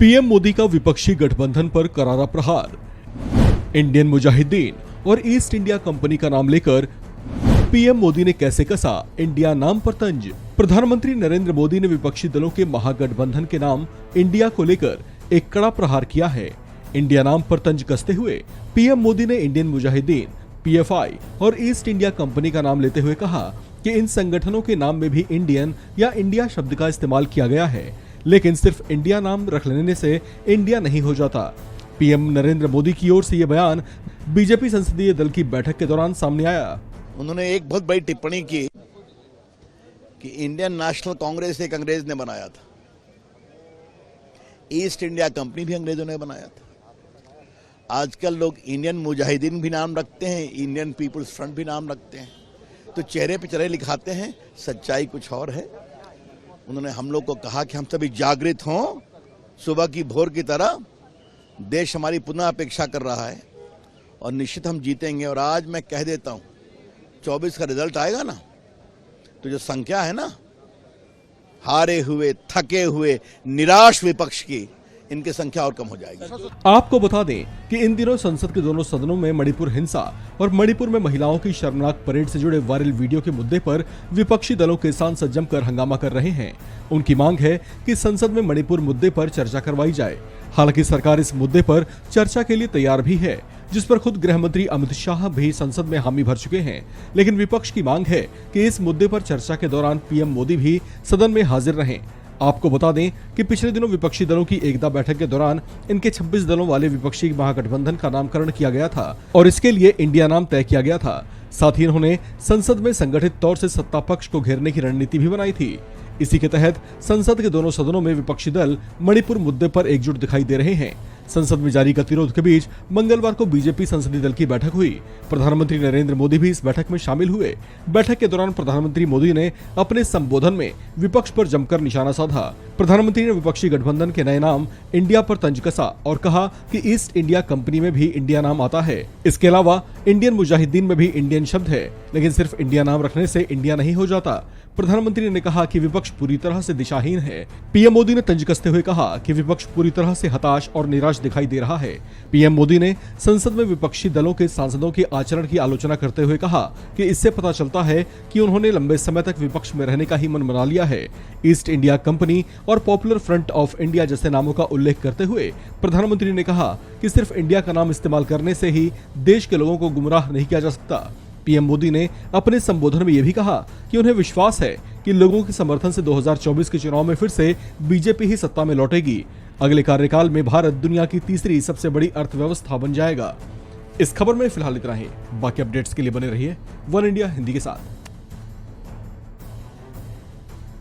PM Modi का विपक्षी गठबंधन पर करारा प्रहार। इंडियन मुजाहिदीन और ईस्ट इंडिया कंपनी का नाम लेकर पीएम मोदी ने कैसे कसा इंडिया नाम पर तंज। प्रधानमंत्री नरेंद्र मोदी ने विपक्षी दलों के महागठबंधन के नाम इंडिया को लेकर एक कड़ा प्रहार किया है। इंडिया नाम पर तंज कसते हुए पीएम मोदी ने इंडियन मुजाहिदीन, पीएफआई और ईस्ट इंडिया कंपनी का नाम लेते हुए कहा कि इन संगठनों के नाम में भी इंडियन या इंडिया शब्द का इस्तेमाल किया गया है, लेकिन सिर्फ इंडिया नाम रख लेने से इंडिया नहीं हो जाता। पीएम नरेंद्र मोदी की ओर से यह बयान बीजेपी संसदीय दल की बैठक के दौरान सामने आया। उन्होंने एक बहुत बड़ी टिप्पणी की कि इंडियन नेशनल कांग्रेस एक अंग्रेज ने बनाया था, ईस्ट इंडिया कंपनी भी अंग्रेजों ने बनाया था। आजकल लोग इंडियन मुजाहिदीन भी नाम रखते हैं, इंडियन पीपुल्स फ्रंट भी नाम रखते हैं, तो चेहरे पे चेहरे लिखाते हैं, सच्चाई कुछ और है। उन्होंने हम लोग को कहा कि हम सभी जागृत हों, सुबह की भोर की तरह देश हमारी पुनः अपेक्षा कर रहा है और निश्चित हम जीतेंगे। और आज मैं कह देता हूं, 24 का रिजल्ट आएगा ना, तो जो संख्या है ना हारे हुए, थके हुए, निराश विपक्ष की, इनकी संख्या और कम हो जाएगी। आपको बता दें कि इन दिनों संसद के दोनों सदनों में मणिपुर हिंसा और मणिपुर में महिलाओं की शर्मनाक परेड से जुड़े वायरल वीडियो के मुद्दे पर विपक्षी दलों के सांसद जमकर हंगामा कर रहे हैं। उनकी मांग है कि संसद में मणिपुर मुद्दे पर चर्चा करवाई जाए। हालांकि सरकार इस मुद्दे पर चर्चा के लिए तैयार भी है, जिस पर खुद गृह मंत्री अमित शाह भी संसद में हामी भर चुके हैं। लेकिन विपक्ष की मांग है कि इस मुद्दे पर चर्चा के दौरान पीएम मोदी भी सदन में हाजिर रहें। आपको बता दें कि पिछले दिनों विपक्षी दलों की एकता बैठक के दौरान इनके 26 दलों वाले विपक्षी महागठबंधन का नामकरण किया गया था और इसके लिए इंडिया नाम तय किया गया था। साथ ही इन्होंने संसद में संगठित तौर से सत्ता पक्ष को घेरने की रणनीति भी बनाई थी। इसी के तहत संसद के दोनों सदनों में विपक्षी दल मणिपुर मुद्दे पर एकजुट दिखाई दे रहे हैं। संसद में जारी गतिरोध के बीच मंगलवार को बीजेपी संसदीय दल की बैठक हुई। प्रधानमंत्री नरेंद्र मोदी भी इस बैठक में शामिल हुए। बैठक के दौरान प्रधानमंत्री मोदी ने अपने संबोधन में विपक्ष पर जमकर निशाना साधा। प्रधानमंत्री ने विपक्षी गठबंधन के नए नाम इंडिया पर तंज कसा और कहा कि ईस्ट इंडिया कंपनी में भी इंडिया नाम आता है। इसके अलावा इंडियन मुजाहिदीन में भी इंडियन शब्द है, लेकिन सिर्फ इंडिया नाम रखने से इंडिया नहीं हो जाता। प्रधानमंत्री ने कहा कि विपक्ष पूरी तरह से दिशाहीन है। पीएम मोदी ने तंज कसते हुए कहा कि विपक्ष पूरी तरह से हताश और निराश दिखाई दे रहा है। पीएम मोदी ने संसद में विपक्षी दलों के सांसदों के आचरण की आलोचना करते हुए कहा कि इससे पता चलता है कि उन्होंने लंबे समय तक विपक्ष में रहने का ही मन बना लिया है। ईस्ट इंडिया कंपनी और पॉपुलर फ्रंट ऑफ इंडिया जैसे नामों का उल्लेख करते हुए प्रधानमंत्री ने कहा कि सिर्फ इंडिया का नाम इस्तेमाल करने से ही देश के लोगों को गुमराह नहीं किया जा सकता। पीएम मोदी ने अपने संबोधन में यह भी कहा कि उन्हें विश्वास है कि लोगों के समर्थन से 2024 के चुनाव में फिर से बीजेपी ही सत्ता में लौटेगी। अगले कार्यकाल में भारत दुनिया की तीसरी सबसे बड़ी अर्थव्यवस्था बन जाएगा। इस खबर में फिलहाल इतना ही। बाकी अपडेट्स के लिए बने रहिए वन इंडिया हिंदी के साथ।